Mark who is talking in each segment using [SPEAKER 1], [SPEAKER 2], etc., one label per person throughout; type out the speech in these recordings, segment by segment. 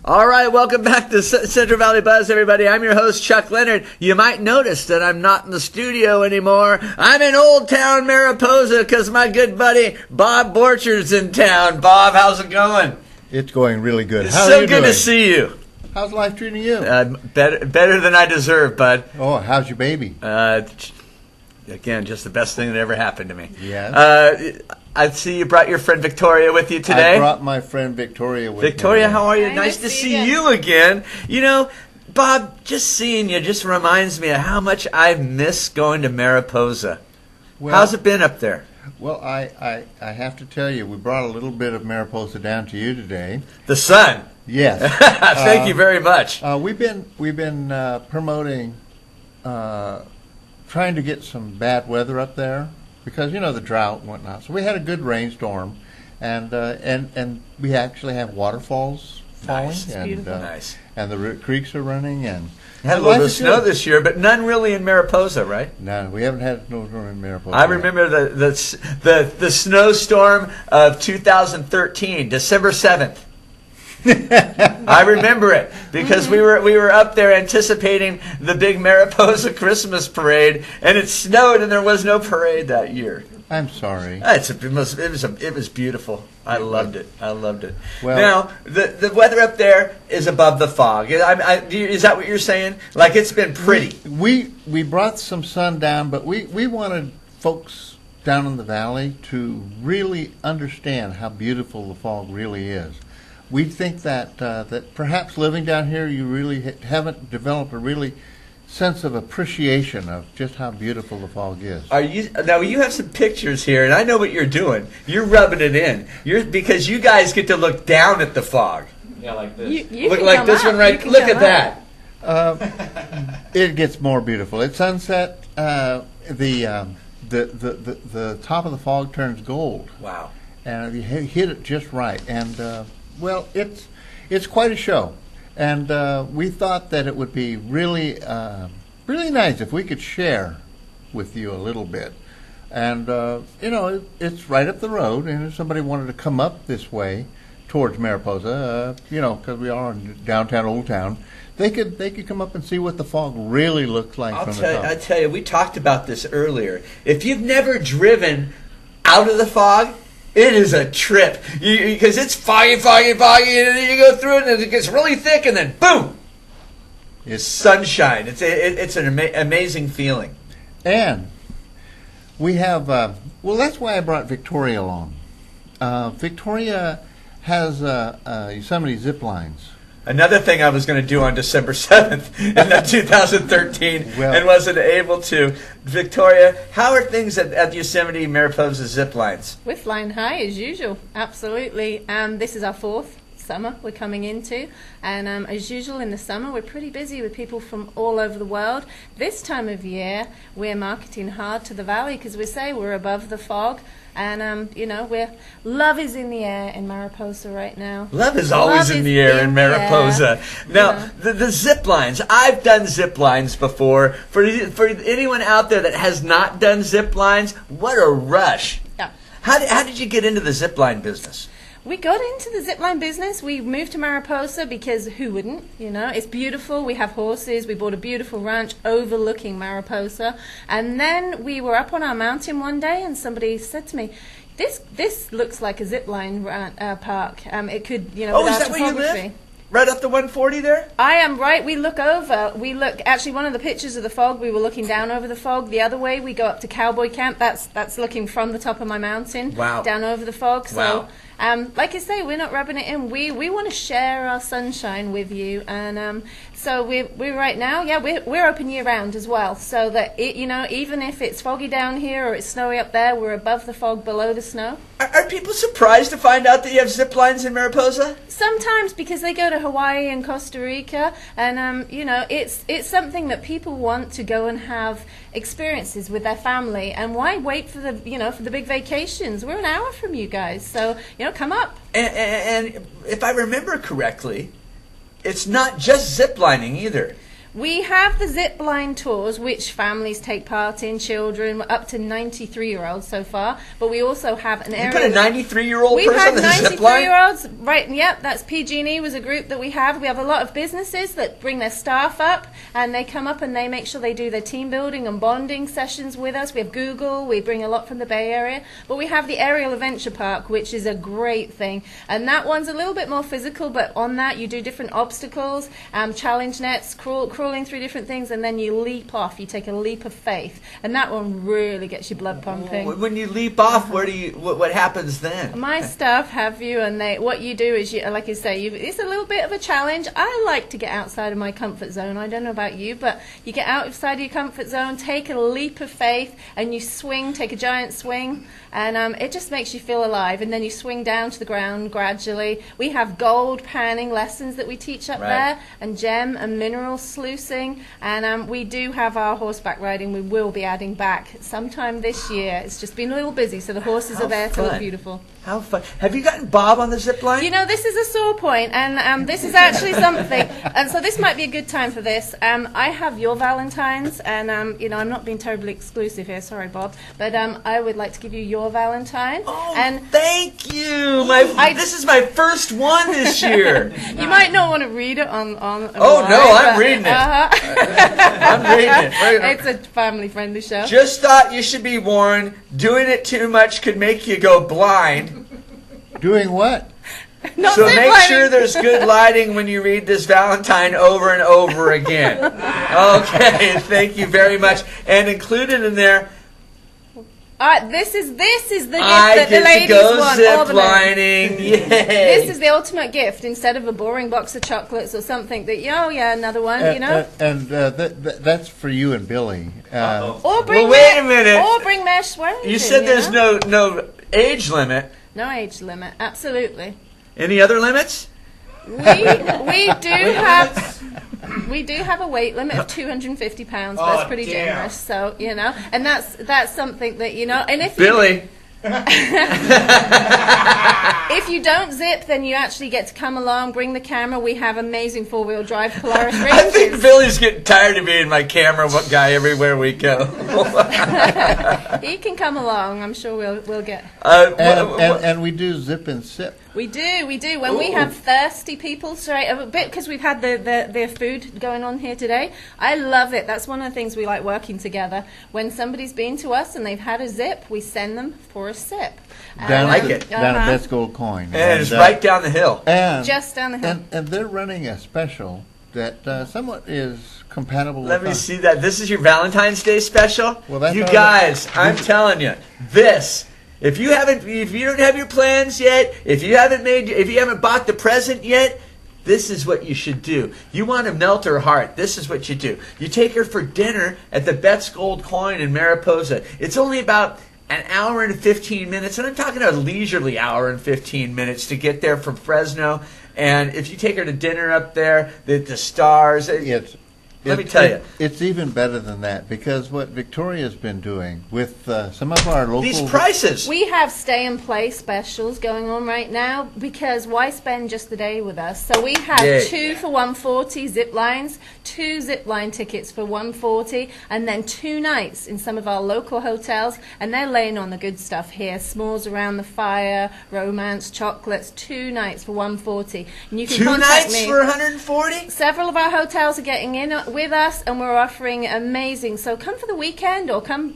[SPEAKER 1] All right, welcome back to Central Valley Buzz, everybody. I'm your host, Chuck Leonard. You might notice that I'm not in the studio anymore. I'm in Old Town Mariposa because my good buddy Bob Borchard's in town. Bob, how's it going?
[SPEAKER 2] It's going really good.
[SPEAKER 1] It's so good to see you.
[SPEAKER 2] How's life treating you?
[SPEAKER 1] Better than I deserve, bud.
[SPEAKER 2] Oh, how's your baby?
[SPEAKER 1] Again, just the best thing that ever happened to me.
[SPEAKER 2] Yes.
[SPEAKER 1] I see you brought your friend Victoria with you today.
[SPEAKER 2] I brought my friend Victoria with me.
[SPEAKER 1] Victoria, how are you?
[SPEAKER 3] Hi,
[SPEAKER 1] nice to see you again. You know, Bob, just seeing you just reminds me of how much I miss going to Mariposa.
[SPEAKER 2] Well,
[SPEAKER 1] how's it been up there?
[SPEAKER 2] Well, I have to tell you, we brought a little bit of Mariposa down to you today.
[SPEAKER 1] The sun.
[SPEAKER 2] Yes.
[SPEAKER 1] Thank you very much.
[SPEAKER 2] We've been promoting, trying to get some bad weather up there because the drought and whatnot. So we had a good rainstorm, and we actually have waterfalls falling.
[SPEAKER 1] Nice.
[SPEAKER 2] And,
[SPEAKER 3] beautiful.
[SPEAKER 1] Nice.
[SPEAKER 2] And the creeks are running and.
[SPEAKER 1] Had a little bit of snow this year, but none really in Mariposa, right?
[SPEAKER 2] No, we haven't had snowstorm in Mariposa.
[SPEAKER 1] I remember the snowstorm of 2013, December 7th. I remember it because we were up there anticipating the big Mariposa Christmas parade, and it snowed, and there was no parade that year.
[SPEAKER 2] I'm sorry.
[SPEAKER 1] It was beautiful. I loved it.
[SPEAKER 2] Well,
[SPEAKER 1] now the weather up there is above the fog. Is that what you're saying? Like it's been pretty.
[SPEAKER 2] We brought some sun down, but we wanted folks down in the valley to really understand how beautiful the fog really is. We think that that perhaps living down here, you really haven't developed a really sense of appreciation of just how beautiful the fog is.
[SPEAKER 1] Now you have some pictures here, and I know what you're doing. You're rubbing it in. Because you guys get to look down at the fog.
[SPEAKER 4] Yeah, like this.
[SPEAKER 3] You
[SPEAKER 1] look
[SPEAKER 3] can
[SPEAKER 1] like
[SPEAKER 3] come
[SPEAKER 1] this
[SPEAKER 3] up.
[SPEAKER 1] one right.
[SPEAKER 3] You can
[SPEAKER 1] Look
[SPEAKER 3] come
[SPEAKER 1] at
[SPEAKER 3] up.
[SPEAKER 1] that.
[SPEAKER 2] It gets more beautiful. At sunset, the top of the fog turns gold.
[SPEAKER 1] Wow.
[SPEAKER 2] And you hit it just right. And well, it's quite a show. And we thought that it would be really nice if we could share with you a little bit. And it's right up the road. And if somebody wanted to come up this way towards Mariposa, because we are in downtown Old Town, they could come up and see what the fog really looks like from the top.
[SPEAKER 1] I tell you, we talked about this earlier. If you've never driven out of the fog, it is a trip because it's foggy, and then you go through it, and it gets really thick, and then boom, it's sunshine. It's an amazing feeling.
[SPEAKER 2] And we have that's why I brought Victoria along. Victoria has Yosemite Ziplines.
[SPEAKER 1] Another thing I was going to do on December 7th in 2013 and wasn't able to. Victoria, how are things at Yosemite Mariposa Ziplines?
[SPEAKER 3] We're flying high as usual, absolutely. This is our fourth summer we're coming into, and as usual in the summer we're pretty busy with people from all over the world. This time of year we're marketing hard to the valley because we say we're above the fog, and love is in the air in Mariposa right now.
[SPEAKER 1] Love is always in the air in Mariposa. Now the zip lines, I've done zip lines before. For anyone out there that has not done zip lines, what a rush.
[SPEAKER 3] Yeah.
[SPEAKER 1] How did you get into the zip line business?
[SPEAKER 3] We got into the zipline business. We moved to Mariposa because who wouldn't? It's beautiful. We have horses. We bought a beautiful ranch overlooking Mariposa. And then we were up on our mountain one day, and somebody said to me, "This looks like a zipline park. It could,
[SPEAKER 1] Is
[SPEAKER 3] without
[SPEAKER 1] that where you
[SPEAKER 3] topography."
[SPEAKER 1] live? Right up the 140 there?
[SPEAKER 3] I am right. We look over. Actually, one of the pictures of the fog, we were looking down over the fog. The other way, we go up to Cowboy Camp. That's looking from the top of my mountain.
[SPEAKER 1] Wow.
[SPEAKER 3] Down over the fog.
[SPEAKER 1] Wow.
[SPEAKER 3] So, like I say, we're not rubbing it in. We want to share our sunshine with you, and so we're right now. Yeah, we're open year round as well. So that even if it's foggy down here or it's snowy up there, we're above the fog, below the snow.
[SPEAKER 1] Are people surprised to find out that you have zip lines in Mariposa?
[SPEAKER 3] Sometimes, because they go to Hawaii and Costa Rica, and it's something that people want to go and have experiences with their family. And why wait for the big vacations? We're an hour from you guys, so come up.
[SPEAKER 1] And if I remember correctly, it's not just zip lining either.
[SPEAKER 3] We have the Zipline tours, which families take part in, children, up to 93-year-olds so far. But we also have an area.
[SPEAKER 1] You put a 93-year-old
[SPEAKER 3] We've
[SPEAKER 1] person on
[SPEAKER 3] had
[SPEAKER 1] the zip line?
[SPEAKER 3] 93-year-olds, right? Yep, that's PG&E was a group that we have. We have a lot of businesses that bring their staff up, and they come up and they make sure they do their team building and bonding sessions with us. We have Google. We bring a lot from the Bay Area. But we have the Aerial Adventure Park, which is a great thing. And that one's a little bit more physical, but on that you do different obstacles, challenge nets, crawling through different things, and then you leap off. You take a leap of faith, and that one really gets your blood pumping.
[SPEAKER 1] When you leap off, what happens then?
[SPEAKER 3] My staff have you, and what you do is, like you say, it's a little bit of a challenge. I like to get outside of my comfort zone. I don't know about you, but you get outside of your comfort zone, take a leap of faith, and you swing, take a giant swing, and it just makes you feel alive. And then you swing down to the ground gradually. We have gold panning lessons that we teach up there, and gem and mineral sluicing, and we do have our horseback riding. We will be adding back sometime this year. It's just been a little busy, so the horses are there to look beautiful.
[SPEAKER 1] How fun. Have you gotten Bob on the zip line?
[SPEAKER 3] You know, this is a sore point, and this is actually something, and so this might be a good time for this. I have your Valentines, and you know, I'm not being terribly exclusive here, sorry Bob, but I would like to give you your Valentine.
[SPEAKER 1] Oh,
[SPEAKER 3] and
[SPEAKER 1] thank you! This is my first one this year.
[SPEAKER 3] You might not want to read it on
[SPEAKER 1] Oh
[SPEAKER 3] live,
[SPEAKER 1] no, I'm reading it. I'm reading it.
[SPEAKER 3] It's a family-friendly show.
[SPEAKER 1] Just thought you should be warned. Doing it too much could make you go blind.
[SPEAKER 2] Doing what?
[SPEAKER 3] Not
[SPEAKER 1] So make
[SPEAKER 3] ziplining.
[SPEAKER 1] sure there's good lighting when you read this Valentine over and over again. Okay, thank you very much. And included in there,
[SPEAKER 3] This is the gift
[SPEAKER 1] I
[SPEAKER 3] that the
[SPEAKER 1] get to
[SPEAKER 3] ladies
[SPEAKER 1] go
[SPEAKER 3] want.
[SPEAKER 1] zip
[SPEAKER 3] all the men.
[SPEAKER 1] lining. Yay!
[SPEAKER 3] This is the ultimate gift. Instead of a boring box of chocolates or something that, another one, you know.
[SPEAKER 2] And that's for you and Billy.
[SPEAKER 3] Or bring
[SPEAKER 1] wait a minute.
[SPEAKER 3] Or bring mesh swearing.
[SPEAKER 1] You said there's no age limit.
[SPEAKER 3] No age limit. Absolutely.
[SPEAKER 1] Any other limits?
[SPEAKER 3] We do have a weight limit of 250 pounds.
[SPEAKER 1] Oh,
[SPEAKER 3] That's pretty generous. So and that's something that and if
[SPEAKER 1] Billy.
[SPEAKER 3] if you don't zip, then you actually get to come along, bring the camera. We have amazing four-wheel drive Polaris
[SPEAKER 1] I
[SPEAKER 3] ranges.
[SPEAKER 1] think Billy's getting tired of being my camera guy everywhere we go.
[SPEAKER 3] He can come along. I'm sure we'll get.
[SPEAKER 2] And we do zip and sip.
[SPEAKER 3] We do. When we have thirsty people, a bit because we've had the food going on here today. I love it. That's one of the things we like working together. When somebody's been to us and they've had a zip, we send them for a sip.
[SPEAKER 2] Down
[SPEAKER 1] like
[SPEAKER 2] at
[SPEAKER 1] it.
[SPEAKER 2] Bett's Gold Coin.
[SPEAKER 1] And it's right down the hill.
[SPEAKER 2] And
[SPEAKER 3] Just down the hill.
[SPEAKER 2] And they're running a special that somewhat is compatible
[SPEAKER 1] Let
[SPEAKER 2] with
[SPEAKER 1] me
[SPEAKER 2] us.
[SPEAKER 1] see that. This is your Valentine's Day special?
[SPEAKER 2] Well, that's
[SPEAKER 1] you
[SPEAKER 2] all
[SPEAKER 1] guys, I'm telling you, this. If you don't have your plans yet, if you haven't bought the present yet, this is what you should do. You want to melt her heart. This is what you do. You take her for dinner at the Bett's Gold Coin in Mariposa. It's only about an hour and 15 minutes, and I'm talking a leisurely hour and 15 minutes to get there from Fresno. And if you take her to dinner up there, the stars. Let me tell you.
[SPEAKER 2] It's even better than that, because what Victoria's been doing with some of our local...
[SPEAKER 1] These prices.
[SPEAKER 3] We have stay and play specials going on right now, because why spend just the day with us? So we have 2 for $140 zip lines, 2 zip line tickets for $140, and then 2 nights in some of our local hotels, and they're laying on the good stuff here. S'mores around the fire, romance, chocolates, 2 nights for $140. And you can
[SPEAKER 1] 2
[SPEAKER 3] contact
[SPEAKER 1] nights
[SPEAKER 3] me.
[SPEAKER 1] for $140?
[SPEAKER 3] Several of our hotels are getting in with us, and we're offering amazing. So come for the weekend, or come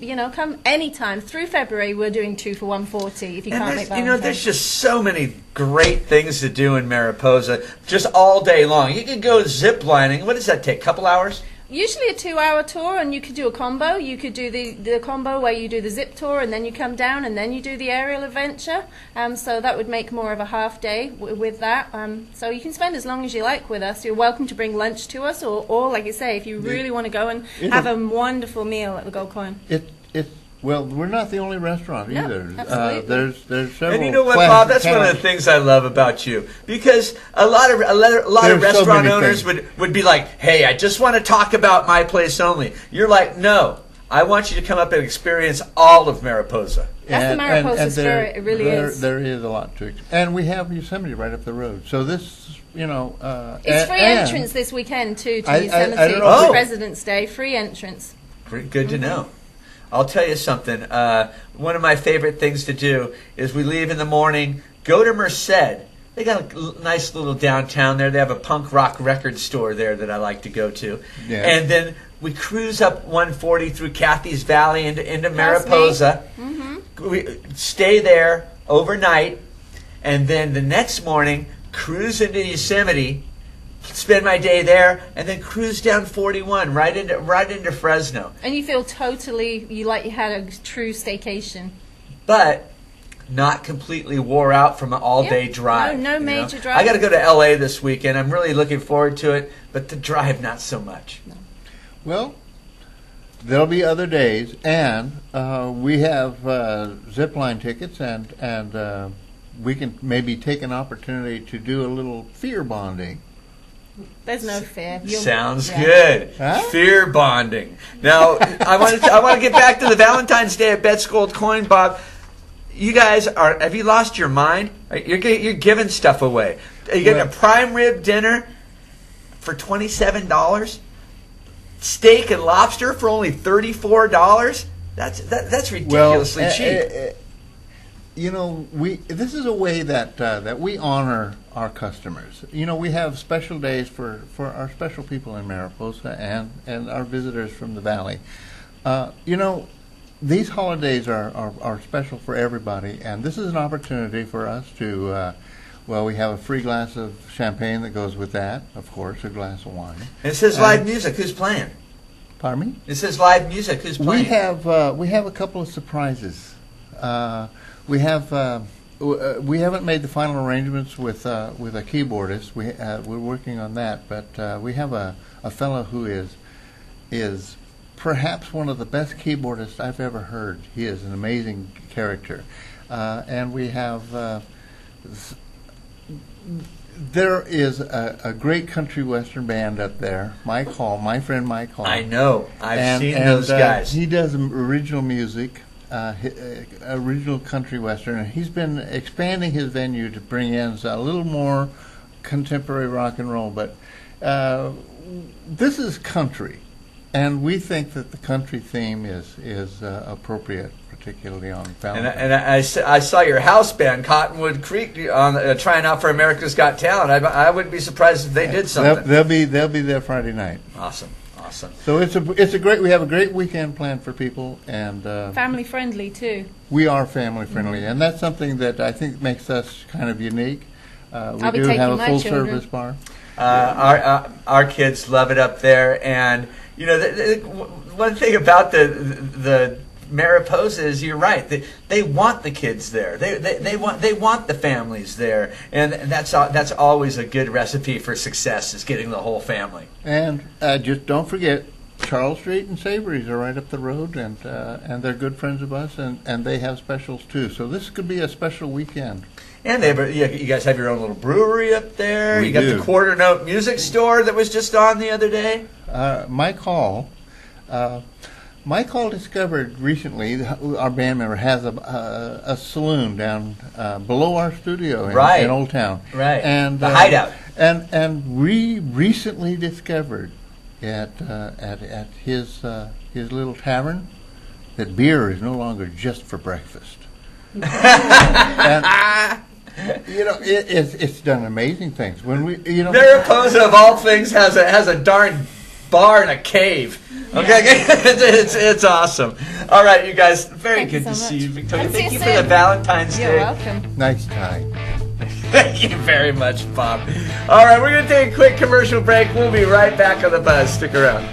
[SPEAKER 3] anytime through February. We're doing 2 for $140 if you can't make Valentine's.
[SPEAKER 1] There's just so many great things to do in Mariposa, just all day long. You could go zip lining. What does that take? A couple hours?
[SPEAKER 3] Usually a 2-hour tour, and you could do a combo. You could do the combo where you do the zip tour, and then you come down, and then you do the aerial adventure. So that would make more of a half day with that. So you can spend as long as you like with us. You're welcome to bring lunch to us, or like I say, if you really want to go and have a wonderful meal at the Gold Coin.
[SPEAKER 2] Well, we're not the only restaurant either.
[SPEAKER 3] Absolutely.
[SPEAKER 2] There's several.
[SPEAKER 1] And you know what, Bob? That's one of the things I love about you, because a lot of restaurant owners would be like, "Hey, I just want to talk about my place only." You're like, "No, I want you to come up and experience all of Mariposa."
[SPEAKER 3] That's the Mariposa spirit. It really is.
[SPEAKER 2] There is a lot to it. And we have Yosemite right up the road. So this
[SPEAKER 3] It's free entrance this weekend too to Yosemite
[SPEAKER 2] I don't know
[SPEAKER 3] for President's Day. Free entrance.
[SPEAKER 1] Good to know. I'll tell you something. One of my favorite things to do is we leave in the morning, go to Merced. They got a nice little downtown there. They have a punk rock record store there that I like to go to. Yeah. And then we cruise up 140 through Cathy's Valley into Mariposa. Mm-hmm. We stay there overnight, and then the next morning cruise into Yosemite, spend my day there, and then cruise down 41 right into Fresno.
[SPEAKER 3] And you feel like you had a true staycation.
[SPEAKER 1] But not completely wore out from an all-day drive.
[SPEAKER 3] No major drive.
[SPEAKER 1] I got to go to L.A. this weekend. I'm really looking forward to it, but the drive, not so much. No.
[SPEAKER 2] Well, there'll be other days, and we have Zipline tickets, and we can maybe take an opportunity to do a little fear bonding.
[SPEAKER 3] There's no fear.
[SPEAKER 1] Sounds good.
[SPEAKER 2] Huh?
[SPEAKER 1] Fear bonding. Now, I want to get back to the Valentine's Day at Bett's Gold Coin, Bob. You guys have you lost your mind? You're giving stuff away. You're getting a prime rib dinner for $27, steak and lobster for only $34. That's ridiculously cheap.
[SPEAKER 2] This is a way that we honor our customers. We have special days for our special people in Mariposa and our visitors from the valley. These holidays are special for everybody, and this is an opportunity for us to, we have a free glass of champagne that goes with that, of course, a glass of wine.
[SPEAKER 1] And it says live music. Who's playing?
[SPEAKER 2] Pardon me?
[SPEAKER 1] It says live music. Who's playing?
[SPEAKER 2] We have a couple of surprises. We haven't made the final arrangements with a keyboardist. We're working on that, but we have a fellow who is perhaps one of the best keyboardists I've ever heard. He is an amazing character. And we have, there is a great country western band up there, Mike Hall, my friend Mike Hall.
[SPEAKER 1] I know. I've seen those guys.
[SPEAKER 2] He does original music, original country western, and he's been expanding his venue to bring in a little more contemporary rock and roll. But this is country. And we think that the country theme is appropriate, particularly on Valentine's.
[SPEAKER 1] And I saw your house band, Cottonwood Creek, on trying out for America's Got Talent. I wouldn't be surprised if they did something.
[SPEAKER 2] They'll be there Friday night.
[SPEAKER 1] Awesome.
[SPEAKER 2] So we have a great weekend planned for people, and
[SPEAKER 3] family friendly too.
[SPEAKER 2] We are family friendly, and that's something that I think makes us kind of unique. We do have a full service bar.
[SPEAKER 1] Our kids love it up there, and one thing about the Mariposa is you're right. They want the kids there. They want the families there, and that's always a good recipe for success, is getting the whole family.
[SPEAKER 2] And just don't forget, Charles Street and Savory's are right up the road, and they're good friends of us, and they have specials too. So this could be a special weekend.
[SPEAKER 1] And you guys have your own little brewery up there.
[SPEAKER 2] We
[SPEAKER 1] you got
[SPEAKER 2] do.
[SPEAKER 1] the Quarter Note Music Store that was just on the other day.
[SPEAKER 2] Mike Hall discovered recently, our band member has a saloon down below our studio in Old Town.
[SPEAKER 1] Right.
[SPEAKER 2] And
[SPEAKER 1] the Hideout.
[SPEAKER 2] And we recently discovered at his little tavern that beer is no longer just for breakfast. And, it's done amazing things. When
[SPEAKER 1] Mariposa of all things has a darn bar in a cave. Okay, it's awesome. All right, you guys, very good to see you, Victoria. Thank you for the Valentine's Day.
[SPEAKER 3] You're welcome.
[SPEAKER 2] Nice tie.
[SPEAKER 1] Thank you very much, Bob. All right, we're going to take a quick commercial break. We'll be right back on the buzz. Stick around.